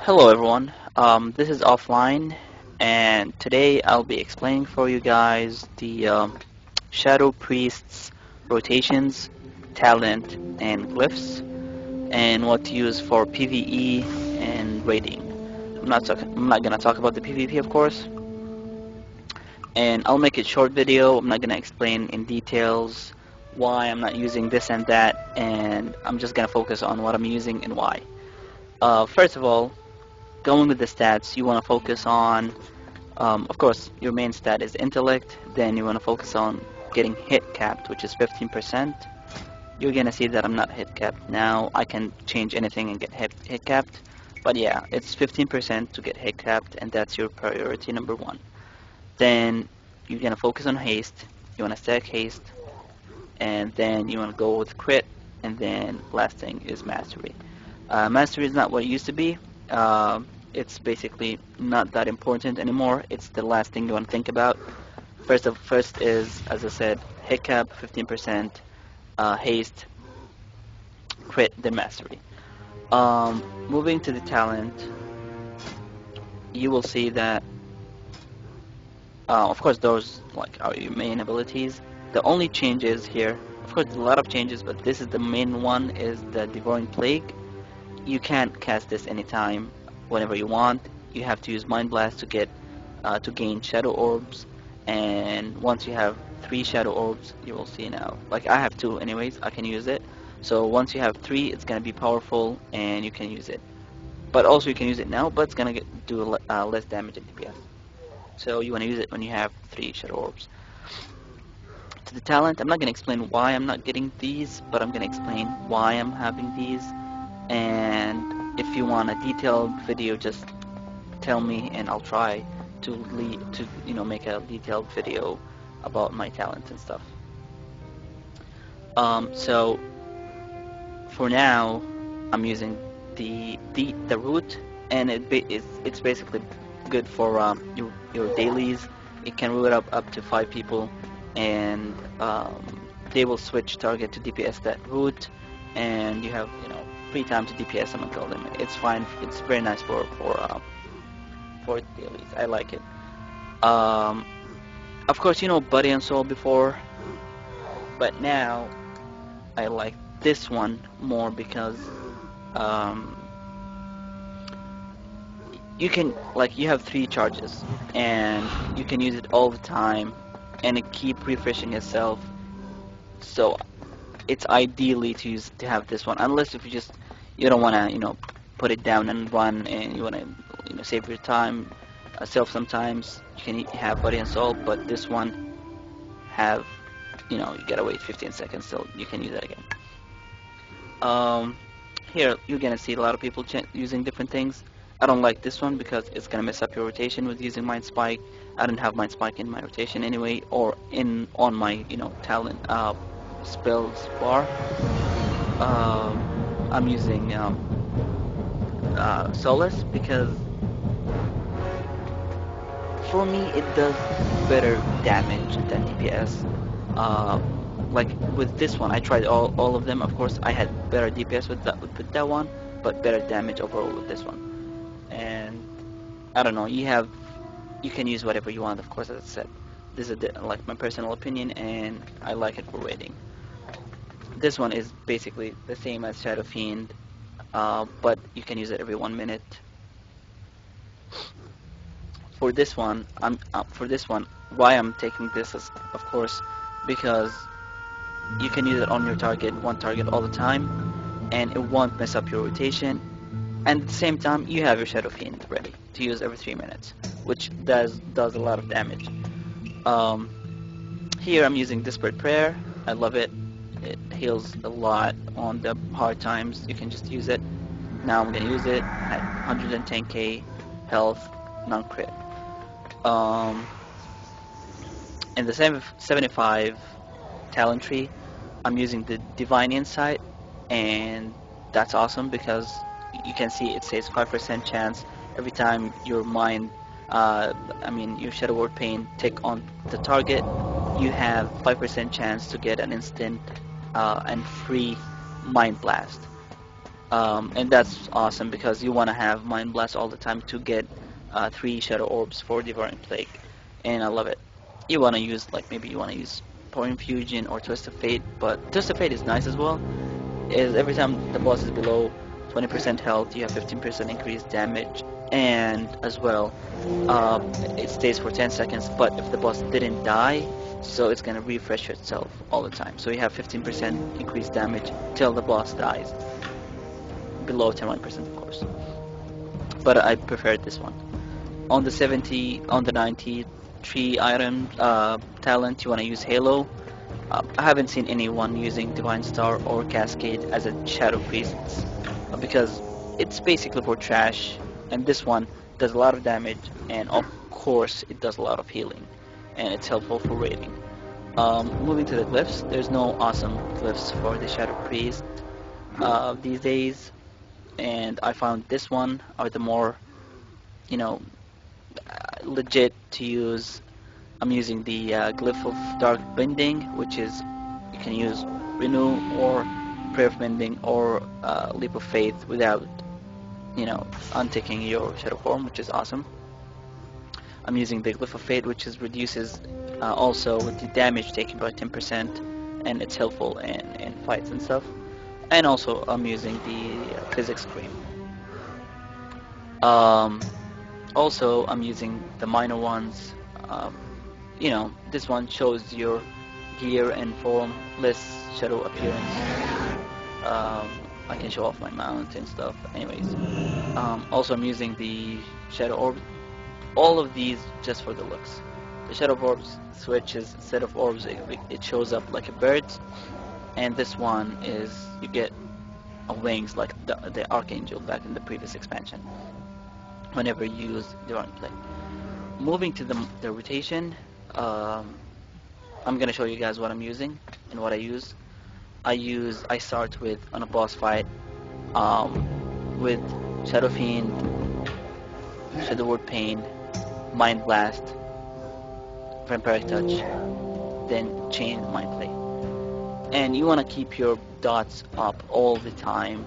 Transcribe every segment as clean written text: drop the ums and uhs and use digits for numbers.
Hello everyone, this is Offline, and today I'll be explaining for you guys the Shadow Priest's rotations, talent, and glyphs, and what to use for PVE and raiding. I'm not gonna talk about the PvP, of course, and I'll make it short video. I'm not gonna explain in details why I'm not using this and that, and I'm just gonna focus on what I'm using and why. First of all, going with the stats, you want to focus on, of course, your main stat is intellect. Then you want to focus on getting hit capped, which is 15%. You're gonna see that I'm not hit capped now. I can change anything and get hit capped, but yeah, it's 15% to get hit capped, and that's your priority number one. Then you're gonna focus on haste. You want to stack haste, and then you want to go with crit, and then last thing is mastery. Mastery is not what it used to be. It's basically not that important anymore. It's the last thing you want to think about. First is, as I said, hit cap 15%, haste, crit, then mastery. Moving to the talent, you will see that, of course, those like are your main abilities. The only changes here, of course, a lot of changes, but this is the main one, is the Devouring Plague. You can't cast this anytime, whenever you want. You have to use Mind Blast to gain Shadow Orbs, and once you have 3 Shadow Orbs, you will see now. Like I have 2 anyways, I can use it. So once you have 3, it's gonna be powerful, and you can use it. But also you can use it now, but it's gonna do less damage at DPS. So you wanna use it when you have 3 Shadow Orbs. To the talent, I'm not gonna explain why I'm not getting these, but I'm gonna explain why I'm having these. And if you want a detailed video, just tell me and I'll try to make a detailed video about my talents and stuff. So for now I'm using the root, and it's basically good for your dailies. It can root up to 5 people, and they will switch target to DPS that root, and you have free time to DPS them until them. It's fine. It's very nice for dailies. I like it. Of course, Body and Soul before, but now I like this one more because you have 3 charges, and you can use it all the time, and it keep refreshing itself. So it's ideally to have this one, unless if you don't want to put it down and run, and you want to save your time sometimes you can have Body and Soul, but this one have you gotta wait 15 seconds till you can use it again. Here you're gonna see a lot of people using different things. I don't like this one because it's gonna mess up your rotation with using Mind Spike. I don't have Mind Spike in my rotation anyway, or on my talent spells bar. I'm using Solace because for me it does better damage than DPS. Like with this one, I tried all of them. Of course, I had better DPS with that one, but better damage overall with this one. And I don't know. You can use whatever you want. Of course, as I said, this is like my personal opinion, and I like it for raiding. This one is basically the same as Shadow Fiend, but you can use it every 1 minute. For this one, why I'm taking this is, of course, because you can use it on your one target all the time, and it won't mess up your rotation. And at the same time, you have your Shadow Fiend ready to use every 3 minutes, which does a lot of damage. Here I'm using Desperate Prayer. I love it. It heals a lot on the hard times. You can just use it. Now I'm gonna use it at 110k health, non-crit. In the 75 talent tree, I'm using the Divine Insight, and that's awesome because you can see it says 5% chance every time your your Shadow Word Pain take on the target. You have 5% chance to get an instant and free Mind Blast. And that's awesome because you want to have Mind Blast all the time to get 3 Shadow Orbs for Devouring Plague, and I love it. You want to use, like, maybe you want to use Power Infusion or Twist of Fate, but Twist of Fate is nice as well. Is every time the boss is below 20% health, you have 15% increased damage, and as well, it stays for 10 seconds, but if the boss didn't die, so it's gonna refresh itself all the time. So you have 15% increased damage till the boss dies. Below 10% of course. But I preferred this one. On the 70, on the 93 item talent, you wanna use Halo. I haven't seen anyone using Divine Star or Cascade as a Shadow Priest because it's basically for trash, and this one does a lot of damage, and of course it does a lot of healing, and it's helpful for raiding. Moving to the glyphs, there's no awesome glyphs for the Shadow Priest these days, and I found this one are the more, you know, legit to use. I'm using the Glyph of Dark Bending, which is, you can use Renew or Prayer of Bending or Leap of Faith without, unticking your Shadow form, which is awesome. I'm using the Glyph of Fate, which reduces also the damage taken by 10%, and it's helpful in fights and stuff. And also I'm using the Physics Cream. Also I'm using the minor ones. This one shows your gear and form, less shadow appearance. I can show off my mount and stuff. Anyways, also I'm using the Shadow Orb. All of these just for the looks. The Shadow Orbs switches, instead of orbs, it shows up like a bird. And this one is, you get wings like the Archangel back in the previous expansion whenever you use Divine Plague. Moving to the rotation, I'm gonna show you guys what I'm using and what I use. I start with, on a boss fight, with Shadow Fiend, Shadow Word Pain, Mind Blast, Vampiric Touch, then Chain Mind Play. And you want to keep your dots up all the time,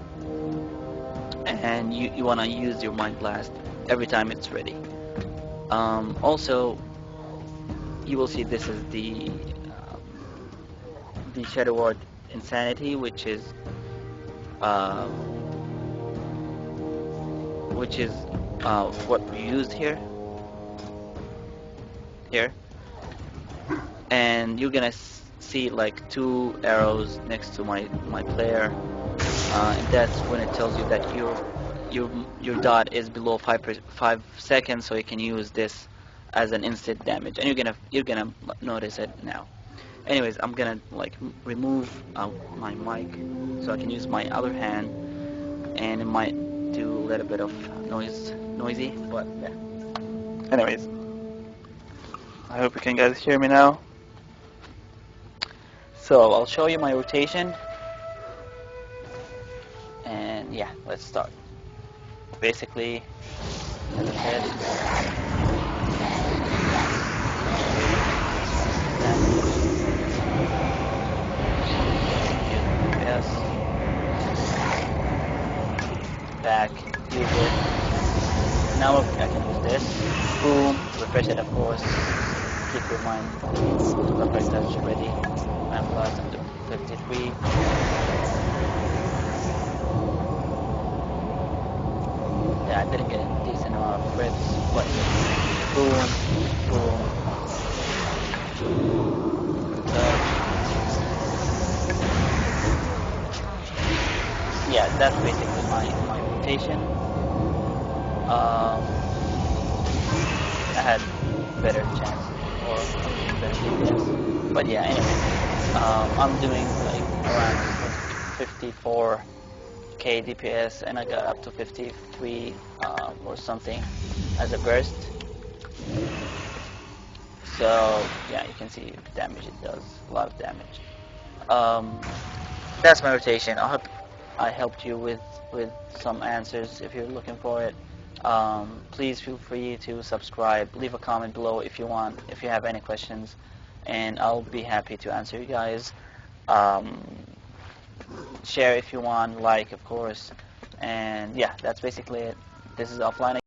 and you want to use your Mind Blast every time it's ready. Also, you will see this is the Shadow Ward Insanity, which is what we used here, and you're gonna see like 2 arrows next to my player, and that's when it tells you that your dot is below 5 seconds, so you can use this as an instant damage, and you're gonna notice it now. Anyways, I'm gonna remove my mic so I can use my other hand, and it might do a little bit of noisy, but yeah. Anyways, I hope you can guys hear me now. So I'll show you my rotation, and yeah, let's start. Basically, as I said, yes, back, use it. Now I can use this. Boom, refresh it, of course. Keep your mind, Vampiric Touch ready. I'm blast up to 53. Yeah, I didn't get a decent amount of crits, but boom, boom. Yeah, that's basically my rotation. I had better chance or better DPS, but yeah, anyway. I'm doing like around 54k DPS, and I got up to 53 or something as a burst. So yeah, you can see the damage it does, a lot of damage. That's my rotation. I hope I helped you with some answers if you're looking for it. Please feel free to subscribe, leave a comment below if you want, if you have any questions, and I'll be happy to answer you guys. Share if you want, like, of course, And yeah, that's basically it. This is offline.